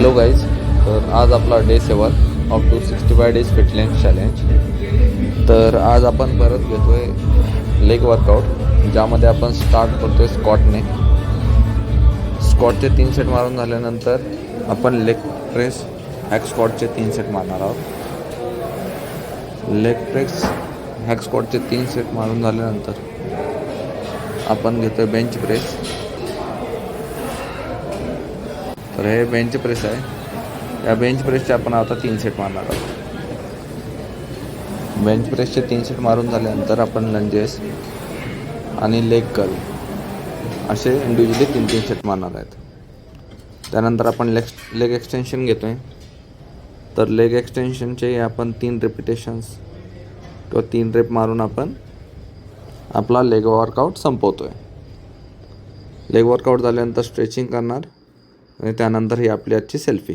Hello guys, तर आज आपला day 7 of 265 days fitness challenge. तर आज आपण परत घेतो आहे लेग वर्कआउट, ज्यामध्ये आपण स्टार्ट करतो आहे स्क्वॉटने. स्क्वॉटचे 3 सेट मारून झाल्यानंतर आपण लेग प्रेस हॅक स्क्वॉटचे 3 सेट मारणार आहोत. लेग प्रेस हॅक स्क्वॉटचे 3 सेट मारून झाल्यानंतर आपण घेतो आहे बेंच प्रेस. तर हे बेंच प्रेस आहे. या बेंच प्रेसचे आपण आता 3 सेट मारणार आहोत. बेंच प्रेसचे 3 सेट मारून झाल्यानंतर आपण लंजेस आणि लेग कर्ल असे इंडिव्हिज्युअली 3 सेट मारणार आहेत. त्यानंतर आपण लेग एक्सटेन्शन घेतो आहे. तर लेग एक्सटेन्शनचे आपण 3 रिपिटेशन्स किंवा 3 रेप मारून आपण आपला लेग वर्कआउट संपवतो आहे. लेग वर्कआउट झाल्यानंतर स्ट्रेचिंग करणार आणि त्यानंतर ही आपली आजची सेल्फी.